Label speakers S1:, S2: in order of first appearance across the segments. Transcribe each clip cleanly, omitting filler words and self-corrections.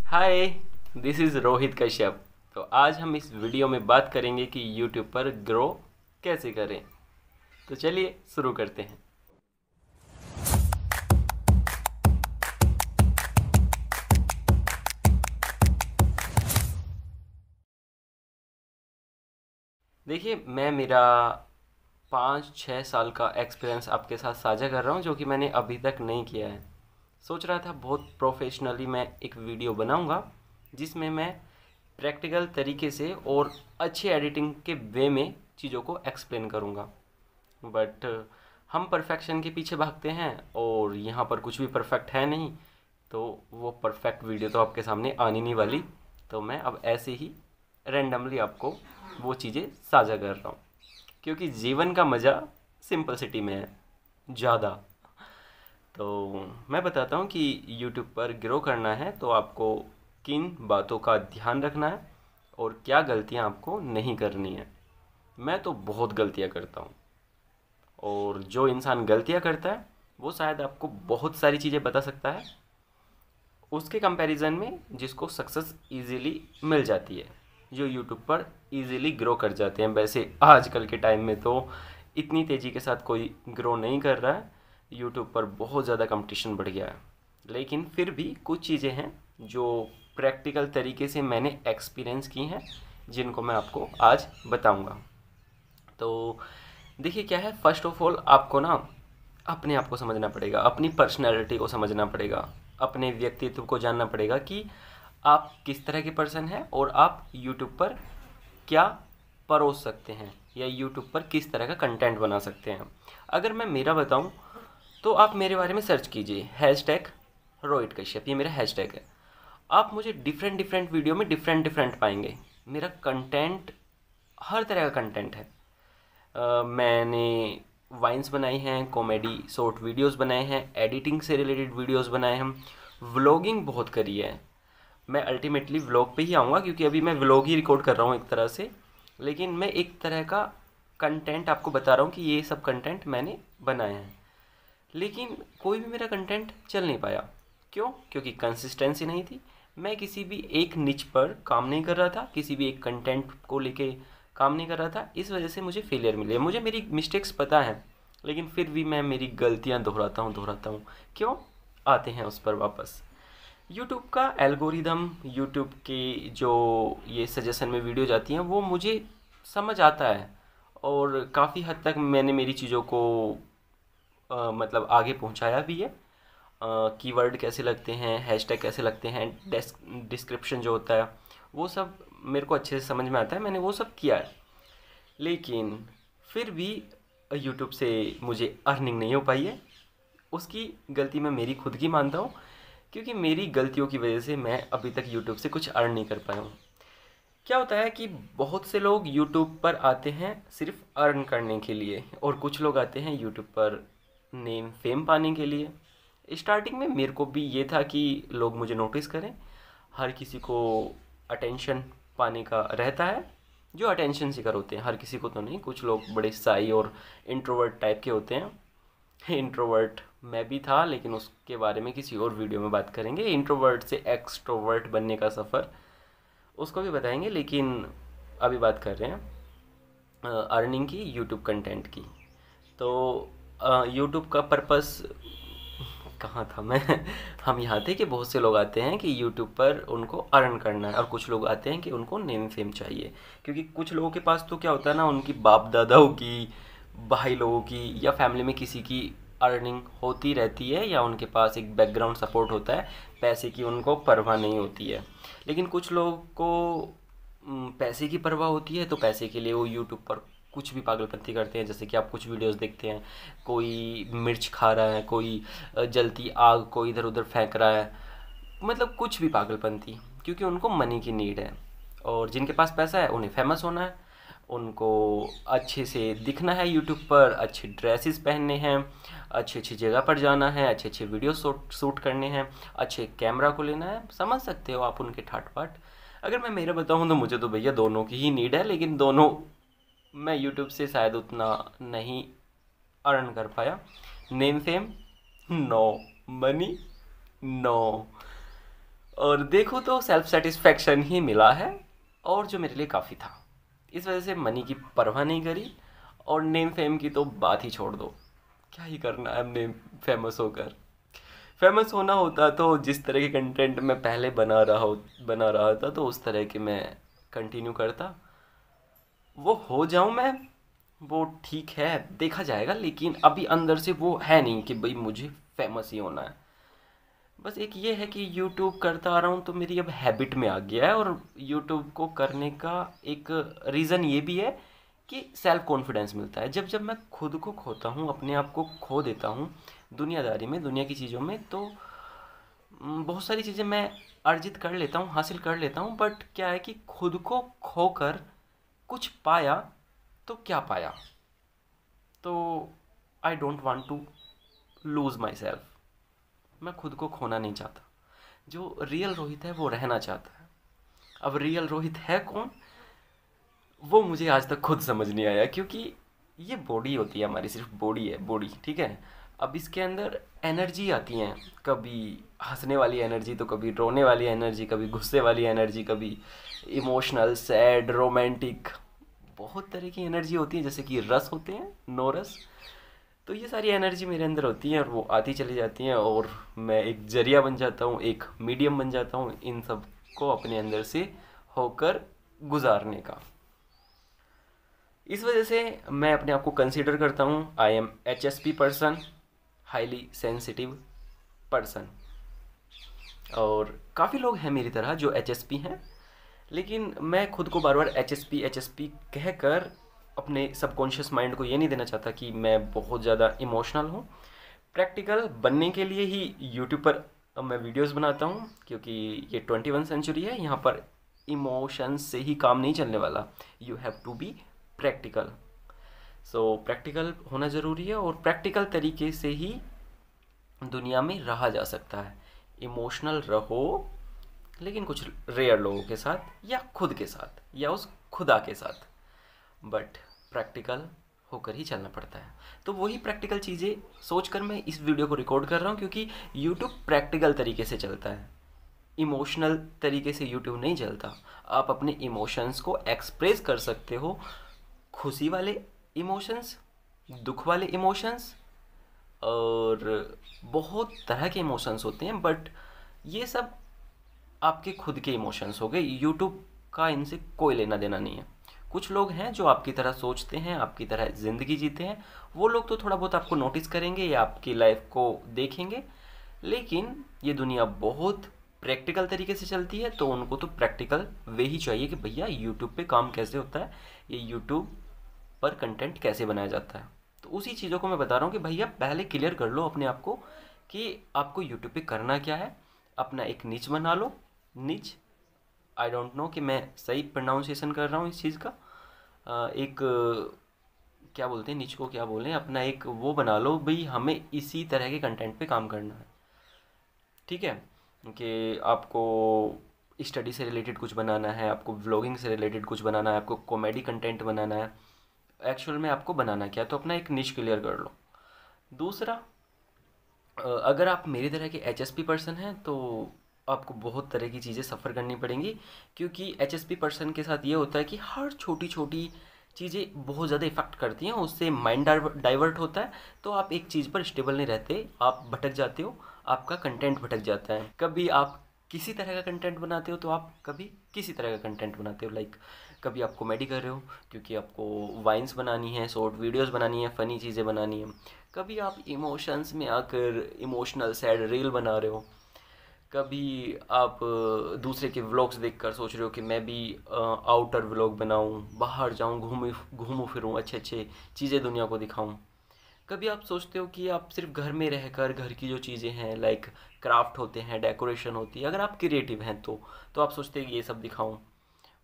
S1: Hi, this is Rohit Kashyap. तो आज हम इस वीडियो में बात करेंगे कि यूट्यूब पर ग्रो कैसे करें। तो चलिए शुरू करते हैं। देखिए, मैं मेरा 5-6 साल का एक्सपीरियंस आपके साथ साझा कर रहा हूँ, जो कि मैंने अभी तक नहीं किया है। सोच रहा था बहुत प्रोफेशनली मैं एक वीडियो बनाऊँगा जिसमें मैं प्रैक्टिकल तरीके से और अच्छी एडिटिंग के वे में चीज़ों को एक्सप्लेन करूँगा। बट हम परफेक्शन के पीछे भागते हैं और यहाँ पर कुछ भी परफेक्ट है नहीं, तो वो परफेक्ट वीडियो तो आपके सामने आनी नहीं वाली। तो मैं अब ऐसे ही रैंडमली आपको वो चीज़ें साझा कर रहा हूँ, क्योंकि जीवन का मज़ा सिंपलिसिटी में है ज़्यादा। तो मैं बताता हूँ कि यूट्यूब पर ग्रो करना है तो आपको किन बातों का ध्यान रखना है और क्या गलतियाँ आपको नहीं करनी है। मैं तो बहुत गलतियाँ करता हूँ, और जो इंसान गलतियाँ करता है वो शायद आपको बहुत सारी चीज़ें बता सकता है उसके कंपैरिजन में जिसको सक्सेस इजीली मिल जाती है, जो यूट्यूब पर इजीली ग्रो कर जाते हैं। वैसे आजकल के टाइम में तो इतनी तेज़ी के साथ कोई ग्रो नहीं कर रहा है, यूट्यूब पर बहुत ज़्यादा कंपटीशन बढ़ गया है। लेकिन फिर भी कुछ चीज़ें हैं जो प्रैक्टिकल तरीके से मैंने एक्सपीरियंस की हैं, जिनको मैं आपको आज बताऊंगा। तो देखिए क्या है, फर्स्ट ऑफ ऑल आपको ना अपने आप को समझना पड़ेगा, अपनी पर्सनैलिटी को समझना पड़ेगा, अपने व्यक्तित्व को जानना पड़ेगा कि आप किस तरह के पर्सन हैं और आप यूट्यूब पर क्या परोस सकते हैं या यूट्यूब पर किस तरह का कंटेंट बना सकते हैं। अगर मैं मेरा बताऊं तो आप मेरे बारे में सर्च कीजिए, हैशटैग रोहित कश्यप, ये मेरा हैशटैग है। आप मुझे डिफरेंट डिफरेंट वीडियो में डिफरेंट डिफरेंट पाएंगे। मेरा कंटेंट हर तरह का कंटेंट है। मैंने वाइन्स बनाई हैं, कॉमेडी शॉर्ट वीडियोस बनाए हैं, एडिटिंग से रिलेटेड वीडियोस बनाए हैं, व्लॉगिंग बहुत करी है। मैं अल्टीमेटली व्लॉग पे ही आऊँगा, क्योंकि अभी मैं व्लॉग ही रिकॉर्ड कर रहा हूँ एक तरह से। लेकिन मैं एक तरह का कंटेंट आपको बता रहा हूँ कि ये सब कंटेंट मैंने बनाए हैं। लेकिन कोई भी मेरा कंटेंट चल नहीं पाया। क्यों? क्योंकि कंसिस्टेंसी नहीं थी। मैं किसी भी एक निच पर काम नहीं कर रहा था, किसी भी एक कंटेंट को लेके काम नहीं कर रहा था। इस वजह से मुझे फेलियर मिले। मुझे मेरी मिस्टेक्स पता है, लेकिन फिर भी मैं मेरी गलतियां दोहराता हूँ। क्यों? आते हैं उस पर वापस। यूट्यूब का एल्गोरिदम, यूट्यूब के जो ये सजेशन में वीडियो जाती हैं वो मुझे समझ आता है, और काफ़ी हद तक मैंने मेरी चीज़ों को मतलब आगे पहुंचाया भी है। कीवर्ड कैसे लगते हैं, हैशटैग कैसे लगते हैं, डिस्क्रिप्शन जो होता है वो सब मेरे को अच्छे से समझ में आता है, मैंने वो सब किया है। लेकिन फिर भी यूट्यूब से मुझे अर्निंग नहीं हो पाई है। उसकी गलती मैं मेरी खुद की मानता हूँ, क्योंकि मेरी गलतियों की वजह से मैं अभी तक यूट्यूब से कुछ अर्न नहीं कर पाया हूँ। क्या होता है कि बहुत से लोग यूट्यूब पर आते हैं सिर्फ अर्न करने के लिए, और कुछ लोग आते हैं यूट्यूब पर नेम फेम पाने के लिए। स्टार्टिंग में मेरे को भी ये था कि लोग मुझे नोटिस करें। हर किसी को अटेंशन पाने का रहता है, जो अटेंशन सीकर होते हैं। हर किसी को तो नहीं, कुछ लोग बड़े साई और इंट्रोवर्ट टाइप के होते हैं। इंट्रोवर्ट मैं भी था, लेकिन उसके बारे में किसी और वीडियो में बात करेंगे। इंट्रोवर्ट से एक्सट्रोवर्ट बनने का सफ़र, उसको भी बताएंगे। लेकिन अभी बात कर रहे हैं अर्निंग की, यूट्यूब कंटेंट की। तो यूट्यूब का पर्पस कहाँ था मैं हम यहाँ थे कि बहुत से लोग आते हैं कि यूट्यूब पर उनको अर्न करना है, और कुछ लोग आते हैं कि उनको नेम फेम चाहिए। क्योंकि कुछ लोगों के पास तो क्या होता है ना, उनकी बाप दादाओं की, भाई लोगों की, या फैमिली में किसी की अर्निंग होती रहती है, या उनके पास एक बैकग्राउंड सपोर्ट होता है, पैसे की उनको परवाह नहीं होती है। लेकिन कुछ लोगों को पैसे की परवाह होती है, तो पैसे के लिए वो यूट्यूब पर कुछ भी पागलपंती करते हैं। जैसे कि आप कुछ वीडियोस देखते हैं, कोई मिर्च खा रहा है, कोई जलती आग को इधर उधर फेंक रहा है, मतलब कुछ भी पागलपंती, क्योंकि उनको मनी की नीड है। और जिनके पास पैसा है उन्हें फेमस होना है, उनको अच्छे से दिखना है यूट्यूब पर, अच्छे ड्रेसेस पहनने हैं, अच्छी अच्छी जगह पर जाना है, अच्छे अच्छे वीडियो शूट करने हैं, अच्छे कैमरा को लेना है। समझ सकते हो आप उनके ठाट बाट। अगर मैं मेरा बताऊं तो मुझे तो भैया दोनों की ही नीड है, लेकिन दोनों मैं यूट्यूब से शायद उतना नहीं अर्न कर पाया। Name fame no, money no. और देखो तो सेल्फ सेटिस्फेक्शन ही मिला है, और जो मेरे लिए काफ़ी था। इस वजह से मनी की परवाह नहीं करी, और नेम फेम की तो बात ही छोड़ दो, क्या ही करना है नेम फेमस होकर। फेमस होना होता तो जिस तरह के कंटेंट मैं पहले बना रहा था तो उस तरह के मैं कंटिन्यू करता। वो हो जाऊं मैं, वो ठीक है, देखा जाएगा, लेकिन अभी अंदर से वो है नहीं कि भाई मुझे फेमस ही होना है। बस एक ये है कि यूट्यूब करता आ रहा हूँ तो मेरी अब हैबिट में आ गया है, और यूट्यूब को करने का एक रीज़न ये भी है कि सेल्फ कॉन्फिडेंस मिलता है। जब जब मैं खुद को खोता हूँ, अपने आप को खो देता हूँ दुनियादारी में, दुनिया की चीज़ों में, तो बहुत सारी चीज़ें मैं अर्जित कर लेता हूँ, हासिल कर लेता हूँ, बट क्या है कि खुद को खोकर कुछ पाया तो क्या पाया। तो I don't want to lose my self. मैं खुद को खोना नहीं चाहता। जो रियल रोहित है वो रहना चाहता है। अब रियल रोहित है कौन, वो मुझे आज तक खुद समझ नहीं आया, क्योंकि ये बॉडी होती है हमारी, सिर्फ बॉडी है, बॉडी, ठीक है। अब इसके अंदर एनर्जी आती हैं, कभी हंसने वाली एनर्जी, तो कभी रोने वाली एनर्जी, कभी गुस्से वाली एनर्जी, कभी इमोशनल, सैड, रोमांटिक, बहुत तरह की एनर्जी होती है। जैसे कि रस होते हैं, नो रस। तो ये सारी एनर्जी मेरे अंदर होती है और वो आती चली जाती हैं, और मैं एक जरिया बन जाता हूँ, एक मीडियम बन जाता हूँ इन सब को अपने अंदर से होकर गुजारने का। इस वजह से मैं अपने आप को कंसीडर करता हूँ I am HSP person, highly sensitive person. और काफ़ी लोग हैं मेरी तरह जो HSP हैं, लेकिन मैं खुद को बार बार HSP कहकर अपने सबकॉन्शियस माइंड को ये नहीं देना चाहता कि मैं बहुत ज़्यादा इमोशनल हूँ। प्रैक्टिकल बनने के लिए ही यूट्यूब पर मैं वीडियोस बनाता हूँ, क्योंकि ये 21 सेंचुरी है, यहाँ पर इमोशंस से ही काम नहीं चलने वाला। You have to be practical. So practical होना ज़रूरी है, और प्रैक्टिकल तरीके से ही दुनिया में रहा जा सकता है। इमोशनल रहो, लेकिन कुछ रेयर लोगों के साथ, या खुद के साथ, या उस खुदा के साथ, बट प्रैक्टिकल होकर ही चलना पड़ता है। तो वही प्रैक्टिकल चीज़ें सोचकर मैं इस वीडियो को रिकॉर्ड कर रहा हूँ, क्योंकि यूट्यूब प्रैक्टिकल तरीके से चलता है, इमोशनल तरीके से यूट्यूब नहीं चलता। आप अपने इमोशंस को एक्सप्रेस कर सकते हो, खुशी वाले इमोशंस, दुख वाले इमोशंस, और बहुत तरह के इमोशंस होते हैं, बट ये सब आपके खुद के इमोशंस हो गए। यूट्यूब का इनसे कोई लेना देना नहीं है। कुछ लोग हैं जो आपकी तरह सोचते हैं, आपकी तरह ज़िंदगी जीते हैं, वो लोग तो थोड़ा बहुत आपको नोटिस करेंगे या आपकी लाइफ को देखेंगे, लेकिन ये दुनिया बहुत प्रैक्टिकल तरीके से चलती है, तो उनको तो प्रैक्टिकल वे ही चाहिए कि भैया यूट्यूब पे काम कैसे होता है, ये यूट्यूब पर कंटेंट कैसे बनाया जाता है। तो उसी चीज़ों को मैं बता रहा हूँ कि भैया पहले क्लियर कर लो अपने आप को कि आपको यूट्यूब पे करना क्या है। अपना एक निच बना लो। निच, आई डोंट नो कि मैं सही प्रोनाउंसिएशन कर रहा हूँ इस चीज़ का। एक क्या बोलते हैं निच को, क्या बोलें, अपना एक वो बना लो भाई, हमें इसी तरह के कंटेंट पे काम करना है, ठीक है। कि आपको स्टडी से रिलेटेड कुछ बनाना है, आपको व्लॉगिंग से रिलेटेड कुछ बनाना है, आपको कॉमेडी कंटेंट बनाना है, एक्चुअल में आपको बनाना क्या है, तो अपना एक निश क्लियर कर लो। दूसरा, अगर आप मेरी तरह के HSP पर्सन हैं तो आपको बहुत तरह की चीज़ें सफ़र करनी पड़ेंगी, क्योंकि HSP पर्सन के साथ ये होता है कि हर छोटी छोटी चीज़ें बहुत ज़्यादा इफ़ेक्ट करती हैं, उससे माइंड डाइवर्ट होता है, तो आप एक चीज़ पर स्टेबल नहीं रहते, आप भटक जाते हो, आपका कंटेंट भटक जाता है। कभी आप किसी तरह का कंटेंट बनाते हो तो आप कभी किसी तरह का कंटेंट बनाते हो, लाइक कभी आप कॉमेडी कर रहे हो क्योंकि आपको वाइन्स बनानी है, शॉर्ट वीडियोस बनानी है, फ़नी चीज़ें बनानी है। कभी आप इमोशंस में आकर इमोशनल सैड रील बना रहे हो। कभी आप दूसरे के व्लॉग्स देखकर सोच रहे हो कि मैं भी आउटर व्लॉग बनाऊं, बाहर जाऊं, घूमूं फिरूं, अच्छे अच्छे चीज़ें दुनिया को दिखाऊं। कभी आप सोचते हो कि आप सिर्फ घर में रहकर घर की जो चीज़ें हैं, लाइक क्राफ्ट होते हैं, डेकोरेशन होती है, अगर आप क्रिएटिव हैं तो आप सोचते हैं कि ये सब दिखाऊं।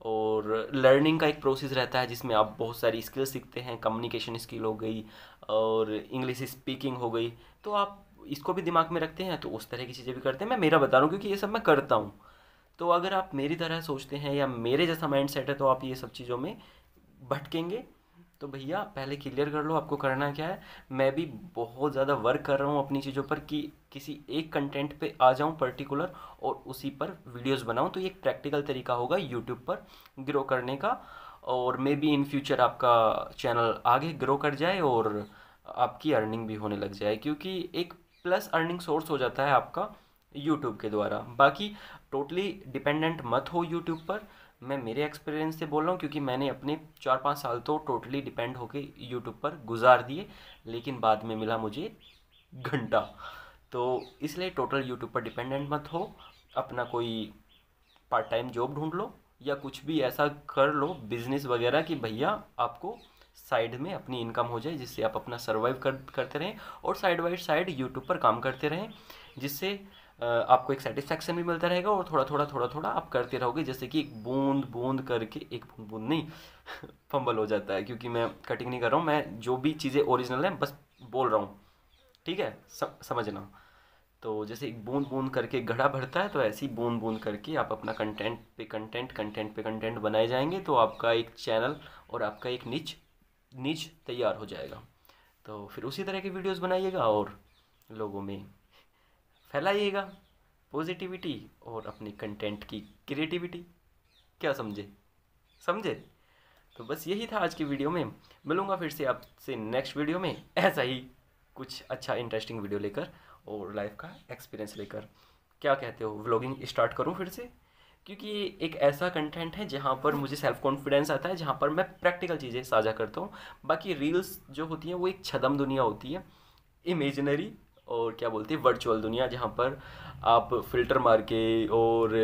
S1: और लर्निंग का एक प्रोसेस रहता है जिसमें आप बहुत सारी स्किल सीखते हैं, कम्युनिकेशन स्किल हो गई और इंग्लिश स्पीकिंग हो गई, तो आप इसको भी दिमाग में रखते हैं, तो उस तरह की चीज़ें भी करते हैं। मैं मेरा बता रहा हूँ क्योंकि ये सब मैं करता हूँ। तो अगर आप मेरी तरह सोचते हैं या मेरे जैसा माइंड सेट है तो आप ये सब चीज़ों में भटकेंगे, तो भैया पहले क्लियर कर लो आपको करना क्या है। मैं भी बहुत ज़्यादा वर्क कर रहा हूँ अपनी चीज़ों पर कि किसी एक कंटेंट पे आ जाऊँ पर्टिकुलर और उसी पर वीडियोस बनाऊँ। तो ये एक प्रैक्टिकल तरीका होगा यूट्यूब पर ग्रो करने का, और मे बी इन फ्यूचर आपका चैनल आगे ग्रो कर जाए और आपकी अर्निंग भी होने लग जाए, क्योंकि एक प्लस अर्निंग सोर्स हो जाता है आपका यूट्यूब के द्वारा। बाकी टोटली डिपेंडेंट मत हो यूट्यूब पर। मैं मेरे एक्सपीरियंस से बोल रहा हूँ, क्योंकि मैंने अपने 4-5 साल तो टोटली डिपेंड होके यूट्यूब पर गुजार दिए, लेकिन बाद में मिला मुझे घंटा। तो इसलिए टोटल यूट्यूब पर डिपेंडेंट मत हो। अपना कोई पार्ट टाइम जॉब ढूंढ लो या कुछ भी ऐसा कर लो बिजनेस वगैरह कि भैया आपको साइड में अपनी इनकम हो जाए, जिससे आप अपना सर्वाइव करते रहें और साइड बाई साइड यूट्यूब पर काम करते रहें, जिससे आपको एक सेटिस्फैक्शन भी मिलता रहेगा और थोड़ा थोड़ा आप करते रहोगे। जैसे कि एक बूंद बूंद करके, एक बूंद बूंद नहीं फंबल हो जाता है क्योंकि मैं कटिंग नहीं कर रहा हूँ, मैं जो भी चीज़ें ओरिजिनल हैं बस बोल रहा हूँ, ठीक है, समझना। तो जैसे एक बूंद बूंद करके घड़ा भरता है, तो ऐसी बूंद बूंद करके आप अपना कंटेंट पे कंटेंट बनाए जाएंगे, तो आपका एक चैनल और आपका एक निच निच तैयार हो जाएगा। तो फिर उसी तरह की वीडियोस बनाइएगा और लोगों में फैलाइएगा पॉजिटिविटी और अपने कंटेंट की क्रिएटिविटी। क्या समझे? समझे? तो बस यही था आज की वीडियो में। मिलूंगा फिर से आपसे नेक्स्ट वीडियो में ऐसा ही कुछ अच्छा इंटरेस्टिंग वीडियो लेकर और लाइफ का एक्सपीरियंस लेकर। क्या कहते हो, व्लॉगिंग स्टार्ट करूं फिर से? क्योंकि ये एक ऐसा कंटेंट है जहाँ पर मुझे सेल्फ कॉन्फिडेंस आता है, जहाँ पर मैं प्रैक्टिकल चीज़ें साझा करता हूँ। बाकी रील्स जो होती हैं वो एक छदम दुनिया होती है, इमेजिनरी और क्या बोलते हैं वर्चुअल दुनिया, जहाँ पर आप फिल्टर मार के और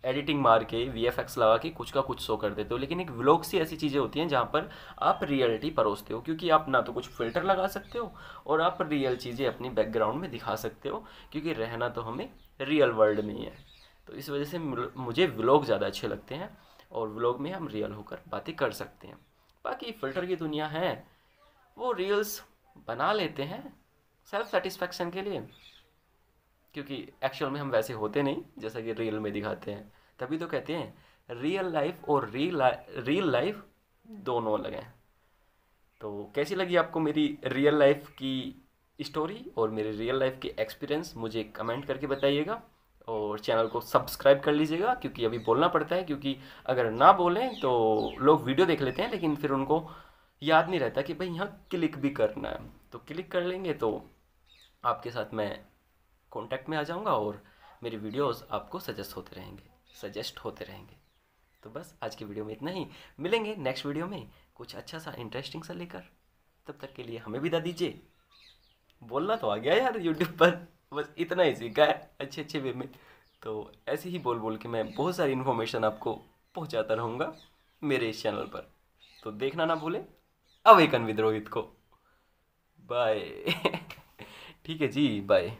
S1: एडिटिंग मार के वीएफएक्स लगा के कुछ का कुछ शो कर देते हो। लेकिन एक व्लॉग सी ऐसी चीज़ें होती हैं जहाँ पर आप रियलिटी परोसते हो, क्योंकि आप ना तो कुछ फिल्टर लगा सकते हो और आप रियल चीज़ें अपनी बैकग्राउंड में दिखा सकते हो, क्योंकि रहना तो हमें रियल वर्ल्ड में ही है। तो इस वजह से मुझे व्लॉग ज़्यादा अच्छे लगते हैं और व्लॉग में हम रियल होकर बातें कर सकते हैं। बाकी फ़िल्टर की दुनिया है, वो रील्स बना लेते हैं सेल्फ सेटिस्फेक्शन के लिए, क्योंकि एक्चुअल में हम वैसे होते नहीं जैसा कि रील में दिखाते हैं। तभी तो कहते हैं रियल लाइफ और रियल लाइफ दोनों अलग हैं। तो कैसी लगी आपको मेरी रियल लाइफ की स्टोरी और मेरे रियल लाइफ के एक्सपीरियंस, मुझे कमेंट करके बताइएगा और चैनल को सब्सक्राइब कर लीजिएगा, क्योंकि अभी बोलना पड़ता है, क्योंकि अगर ना बोलें तो लोग वीडियो देख लेते हैं लेकिन फिर उनको याद नहीं रहता कि भाई यहाँ क्लिक भी करना है। तो क्लिक कर लेंगे तो आपके साथ मैं कांटेक्ट में आ जाऊंगा और मेरी वीडियोस आपको सजेस्ट होते रहेंगे। तो बस आज की वीडियो में इतना ही। मिलेंगे नेक्स्ट वीडियो में कुछ अच्छा सा इंटरेस्टिंग सा लेकर। तब तक के लिए हमें विदा दीजिए। बोलना तो आ गया यार यूट्यूब पर, बस इतना ही सीखा है अच्छे अच्छे वे में। तो ऐसे ही बोल बोल के मैं बहुत सारी इन्फॉर्मेशन आपको पहुंचाता रहूँगा मेरे इस चैनल पर। तो देखना ना भूले अवेकन विद रोहित को। बाय ठीक है जी, बाय।